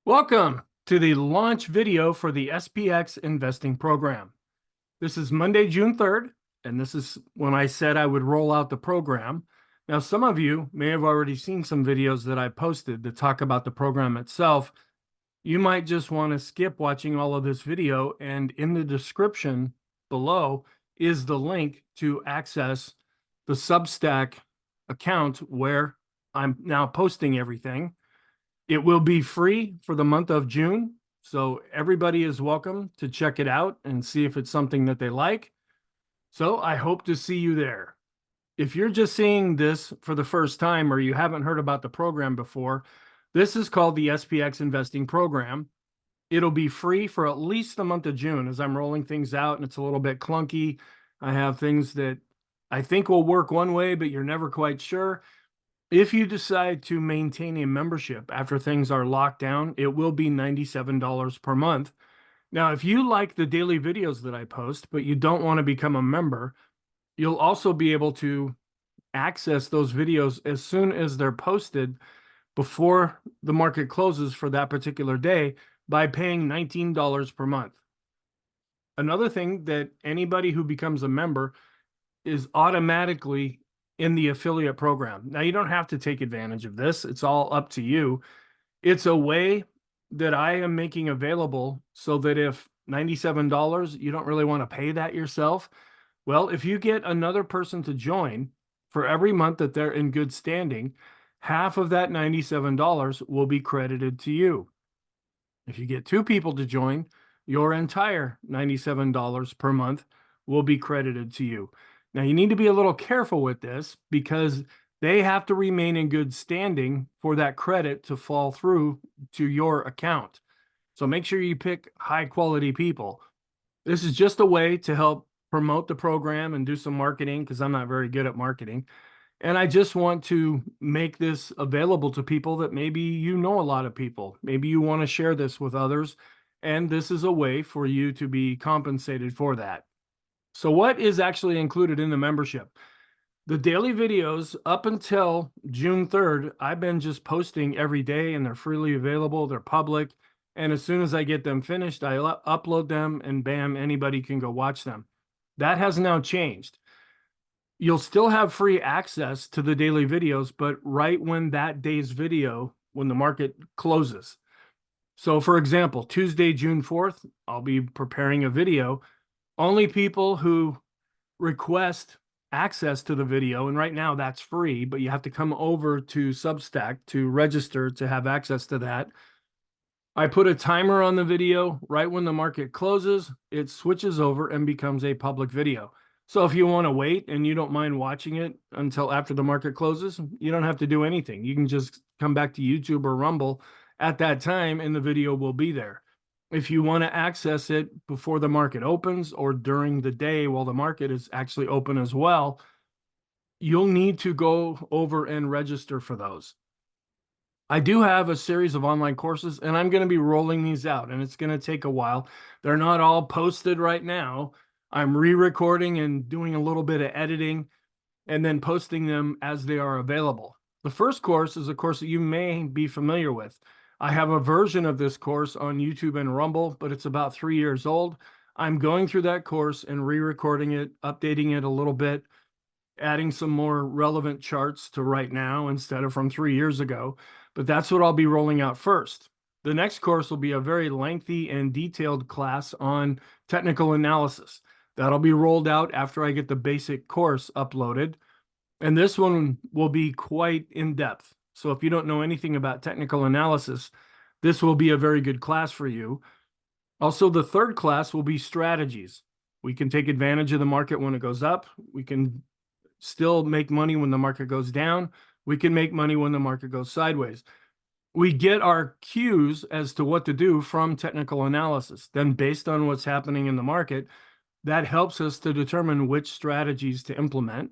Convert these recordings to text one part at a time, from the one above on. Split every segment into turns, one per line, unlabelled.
Welcome to the launch video for the SPX investing program. This is Monday, June 3rd, and this is when I said I would roll out the program. Now, some of you may have already seen some videos that I posted that talk about the program itself. You might just want to skip watching all of this video, and in the description below is the link to access the Substack account where I'm now posting everything. It will be free for the month of June, so everybody is welcome to check it out and see if it's something that they like. So I hope to see you there. If you're just seeing this for the first time or you haven't heard about the program before, this is called the SPX Investing Program. It'll be free for at least the month of June as I'm rolling things out, and it's a little bit clunky. I have things that I think will work one way, but you're never quite sure. If you decide to maintain a membership after things are locked down, it will be $97 per month. Now, if you like the daily videos that I post, but you don't want to become a member, you'll also be able to access those videos as soon as they're posted before the market closes for that particular day by paying $19 per month. Another thing that anybody who becomes a member is automatically in the affiliate program. Now, you don't have to take advantage of this. It's all up to you. It's a way that I am making available so that if $97, you don't really want to pay that yourself. Well, if you get another person to join for every month that they're in good standing, half of that $97 will be credited to you. If you get two people to join, your entire $97 per month will be credited to you. Now, you need to be a little careful with this because they have to remain in good standing for that credit to fall through to your account. So make sure you pick high quality people. This is just a way to help promote the program and do some marketing because I'm not very good at marketing. And I just want to make this available to people that maybe you know a lot of people. Maybe you want to share this with others. And this is a way for you to be compensated for that. So what is actually included in the membership? The daily videos up until June 3rd, I've been just posting every day and they're freely available. They're public. And as soon as I get them finished, I upload them and bam, anybody can go watch them. That has now changed. You'll still have free access to the daily videos, but right when that day's video, when the market closes. So for example, Tuesday, June 4th, I'll be preparing a video. Only people who request access to the video, and right now that's free, but you have to come over to Substack to register to have access to that. I put a timer on the video. Right when the market closes, it switches over and becomes a public video. So if you want to wait and you don't mind watching it until after the market closes, you don't have to do anything. You can just come back to YouTube or Rumble at that time and the video will be there. If you want to access it before the market opens or during the day while the market is actually open as well, you'll need to go over and register for those. I do have a series of online courses and I'm going to be rolling these out and it's going to take a while. They're not all posted right now. I'm re-recording and doing a little bit of editing and then posting them as they are available. The first course is a course that you may be familiar with. I have a version of this course on YouTube and Rumble, but it's about 3 years old. I'm going through that course and re-recording it, updating it a little bit, adding some more relevant charts to right now instead of from 3 years ago. But that's what I'll be rolling out first. The next course will be a very lengthy and detailed class on technical analysis. That'll be rolled out after I get the basic course uploaded. And this one will be quite in-depth. So if you don't know anything about technical analysis, this will be a very good class for you. Also, the third class will be strategies. We can take advantage of the market when it goes up. We can still make money when the market goes down. We can make money when the market goes sideways. We get our cues as to what to do from technical analysis. Then based on what's happening in the market, that helps us to determine which strategies to implement.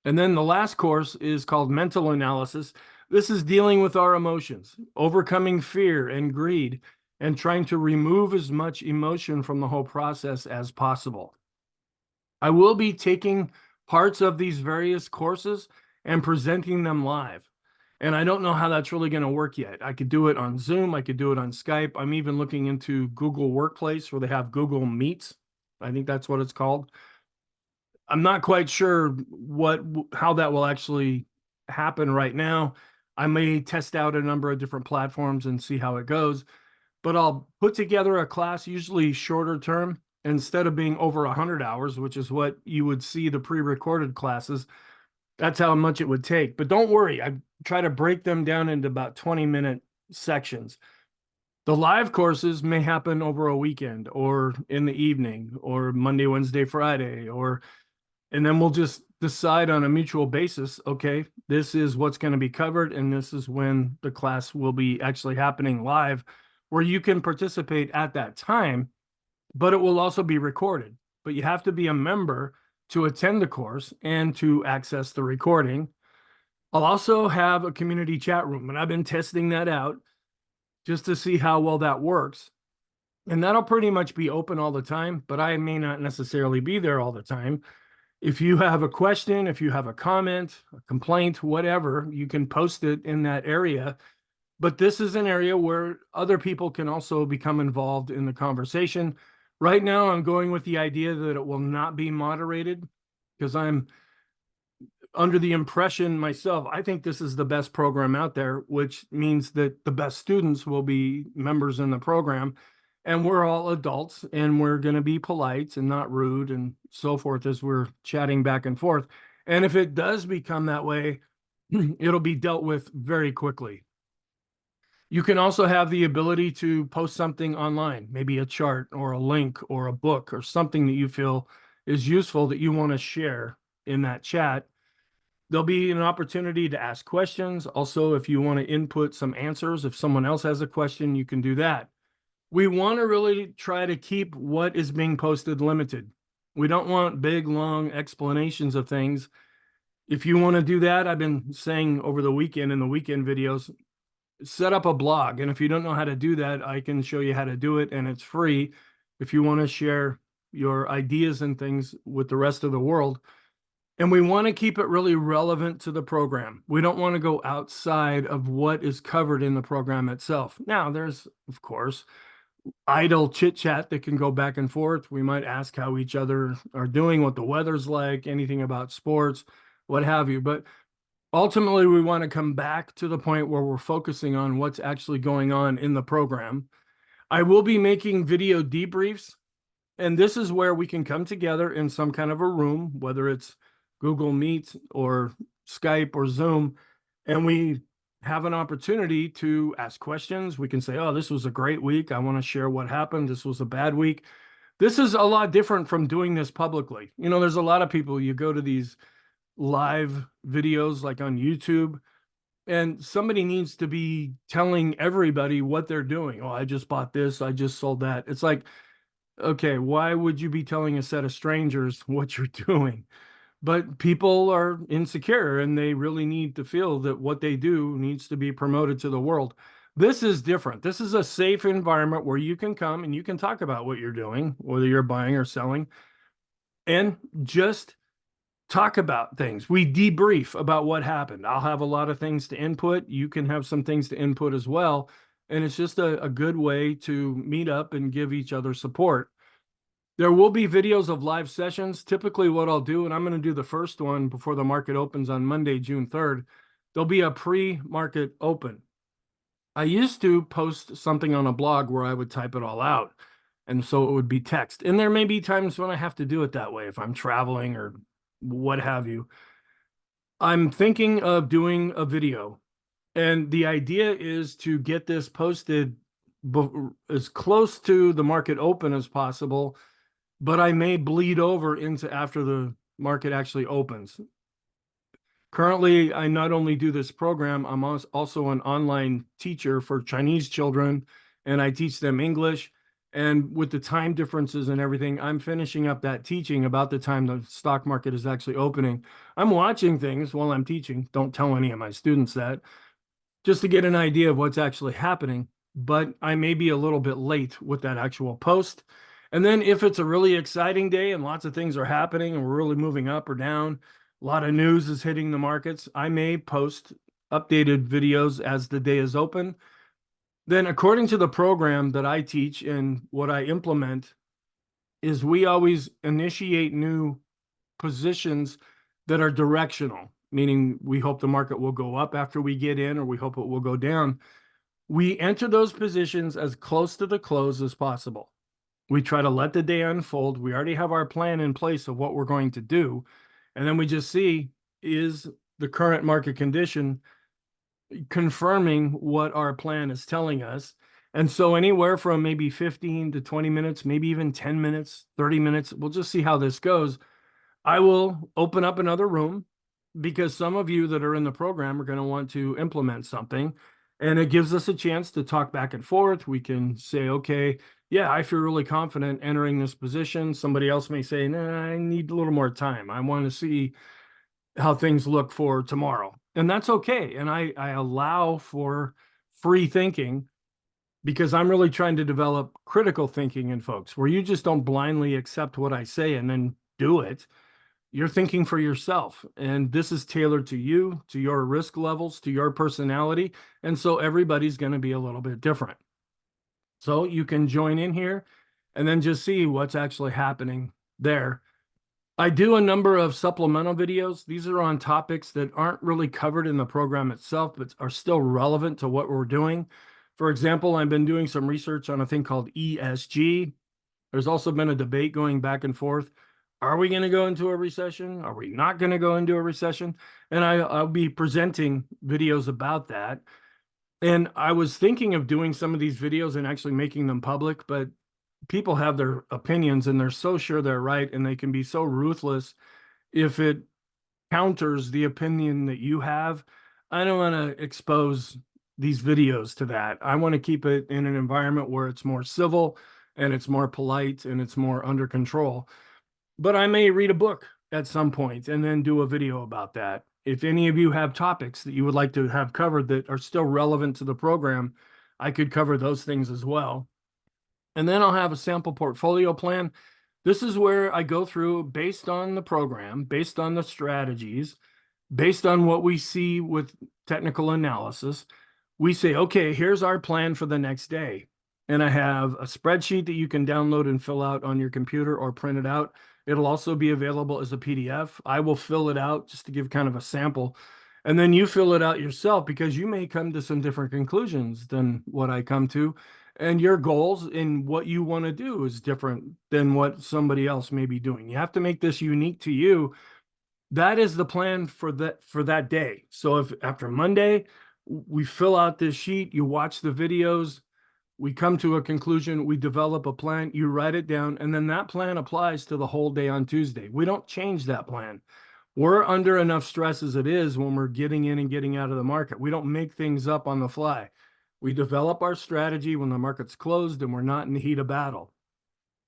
And then the last course is called mental analysis. This is dealing with our emotions, overcoming fear and greed, and trying to remove as much emotion from the whole process as possible. I will be taking parts of these various courses and presenting them live. And I don't know how that's really going to work yet. I could do it on Zoom. I could do it on Skype. I'm even looking into Google Workplace where they have Google Meets. I think that's what it's called. I'm not quite sure how that will actually happen right now. I may test out a number of different platforms and see how it goes, but I'll put together a class, usually shorter term, instead of being over 100 hours, which is what you would see the pre-recorded classes. That's how much it would take. But don't worry, I try to break them down into about 20-minute sections. The live courses may happen over a weekend or in the evening or Monday, Wednesday, Friday, and then we'll just decide on a mutual basis, okay, this is what's going to be covered, and this is when the class will be actually happening live, where you can participate at that time, but it will also be recorded. But you have to be a member to attend the course and to access the recording. I'll also have a community chat room, and I've been testing that out just to see how well that works. And that'll pretty much be open all the time, but I may not necessarily be there all the time. If you have a question, if you have a comment, a complaint, whatever, you can post it in that area. But this is an area where other people can also become involved in the conversation. Right now, I'm going with the idea that it will not be moderated because I'm under the impression myself, I think this is the best program out there, which means that the best students will be members in the program. And we're all adults and we're going to be polite and not rude and so forth as we're chatting back and forth. And if it does become that way, it'll be dealt with very quickly. You can also have the ability to post something online, maybe a chart or a link or a book or something that you feel is useful that you want to share in that chat. There'll be an opportunity to ask questions. Also, if you want to input some answers, if someone else has a question, you can do that. We want to really try to keep what is being posted limited. We don't want big, long explanations of things. If you want to do that, I've been saying over the weekend in the weekend videos, set up a blog. And if you don't know how to do that, I can show you how to do it, and it's free. If you want to share your ideas and things with the rest of the world. And we want to keep it really relevant to the program. We don't want to go outside of what is covered in the program itself. Now, there's, of course, idle chit chat that can go back and forth. We might ask how each other are doing, what the weather's like, anything about sports, what have you. But ultimately, we want to come back to the point where we're focusing on what's actually going on in the program. I will be making video debriefs, and this is where we can come together in some kind of a room, whether it's Google Meet or Skype or Zoom, and we have an opportunity to ask questions. We can say, oh, this was a great week. I want to share what happened. This was a bad week. This is a lot different from doing this publicly. You know, there's a lot of people, you go to these live videos like on YouTube, and somebody needs to be telling everybody what they're doing. Oh, I just bought this. I just sold that. It's like, okay, why would you be telling a set of strangers what you're doing? But people are insecure and they really need to feel that what they do needs to be promoted to the world. This is different. This is a safe environment where you can come and you can talk about what you're doing, whether you're buying or selling, and just talk about things. We debrief about what happened. I'll have a lot of things to input. You can have some things to input as well. And it's just a good way to meet up and give each other support. There will be videos of live sessions. Typically what I'll do, and I'm going to do the first one before the market opens on Monday, June 3rd, there'll be a pre-market open. I used to post something on a blog where I would type it all out, and so it would be text. And there may be times when I have to do it that way if I'm traveling or what have you. I'm thinking of doing a video, and the idea is to get this posted as close to the market open as possible, but I may bleed over into after the market actually opens. Currently, I not only do this program, I'm also an online teacher for Chinese children, and I teach them English. And with the time differences and everything, I'm finishing up that teaching about the time the stock market is actually opening. I'm watching things while I'm teaching. Don't tell any of my students that, just to get an idea of what's actually happening. But I may be a little bit late with that actual post. And then if it's a really exciting day and lots of things are happening and we're really moving up or down, a lot of news is hitting the markets, I may post updated videos as the day is open. Then according to the program that I teach and what I implement is we always initiate new positions that are directional, meaning we hope the market will go up after we get in, or we hope it will go down. We enter those positions as close to the close as possible. We try to let the day unfold. We already have our plan in place of what we're going to do. And then we just see, is the current market condition confirming what our plan is telling us? And so anywhere from maybe 15 to 20 minutes, maybe even 10 minutes, 30 minutes, we'll just see how this goes. I will open up another room because some of you that are in the program are going to want to implement something. And it gives us a chance to talk back and forth. We can say, okay, yeah, I feel really confident entering this position. Somebody else may say, nah, I need a little more time. I want to see how things look for tomorrow. And that's okay. And I allow for free thinking because I'm really trying to develop critical thinking in folks where you just don't blindly accept what I say and then do it. You're thinking for yourself, and this is tailored to you, to your risk levels, to your personality. And so everybody's going to be a little bit different. So you can join in here and then just see what's actually happening there. I do a number of supplemental videos. These are on topics that aren't really covered in the program itself, but are still relevant to what we're doing. For example, I've been doing some research on a thing called ESG. There's also been a debate going back and forth. Are we going to go into a recession? Are we not going to go into a recession? And I'll be presenting videos about that. And I was thinking of doing some of these videos and actually making them public, but people have their opinions and they're so sure they're right, and they can be so ruthless if it counters the opinion that you have. I don't want to expose these videos to that. I want to keep it in an environment where it's more civil and it's more polite and it's more under control. But I may read a book at some point and then do a video about that. If any of you have topics that you would like to have covered that are still relevant to the program, I could cover those things as well. And then I'll have a sample portfolio plan. This is where I go through based on the program, based on the strategies, based on what we see with technical analysis. We say, okay, here's our plan for the next day. And I have a spreadsheet that you can download and fill out on your computer or print it out. It'll also be available as a PDF. I will fill it out just to give kind of a sample. And then you fill it out yourself because you may come to some different conclusions than what I come to. And your goals and what you want to do is different than what somebody else may be doing. You have to make this unique to you. That is the plan for that day. So if after Monday, we fill out this sheet, you watch the videos, we come to a conclusion, we develop a plan, you write it down, and then that plan applies to the whole day on Tuesday. We don't change that plan. We're under enough stress as it is when we're getting in and getting out of the market. We don't make things up on the fly. We develop our strategy when the market's closed and we're not in the heat of battle.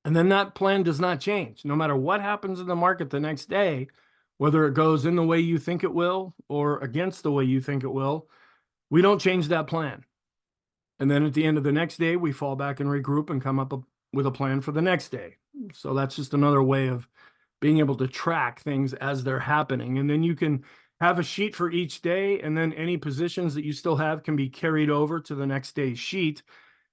And then that plan does not change. No matter what happens in the market the next day, whether it goes in the way you think it will or against the way you think it will, we don't change that plan. And then at the end of the next day, we fall back and regroup and come up with a plan for the next day. So that's just another way of being able to track things as they're happening. And then you can have a sheet for each day, and then any positions that you still have can be carried over to the next day's sheet.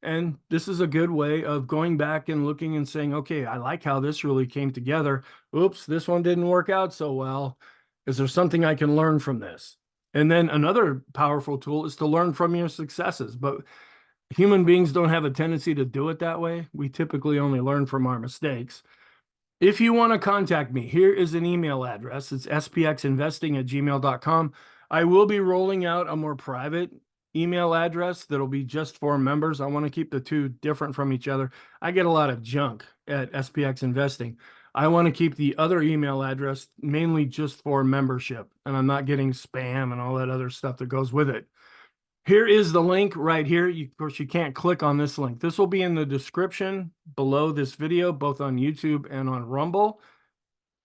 And this is a good way of going back and looking and saying, okay, I like how this really came together. Oops, this one didn't work out so well. Is there something I can learn from this? And then another powerful tool is to learn from your successes. But human beings don't have a tendency to do it that way. We typically only learn from our mistakes. If you want to contact me, here is an email address. It's spxinvesting@gmail.com. I will be rolling out a more private email address that'll be just for members. I want to keep the two different from each other. I get a lot of junk at SPX Investing. I want to keep the other email address mainly just for membership, and I'm not getting spam and all that other stuff that goes with it. Here is the link right here. Of course, you can't click on this link. This will be in the description below this video, both on YouTube and on Rumble.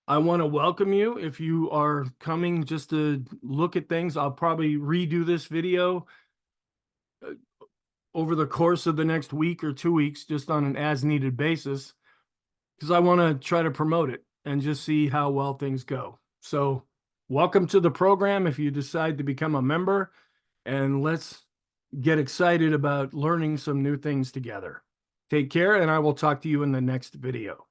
I want to welcome you. If you are coming just to look at things, I'll probably redo this video over the course of the next week or 2 weeks, just on an as-needed basis, because I want to try to promote it and just see how well things go. So welcome to the program if you decide to become a member. and let's get excited about learning some new things together. Take care, and I will talk to you in the next video.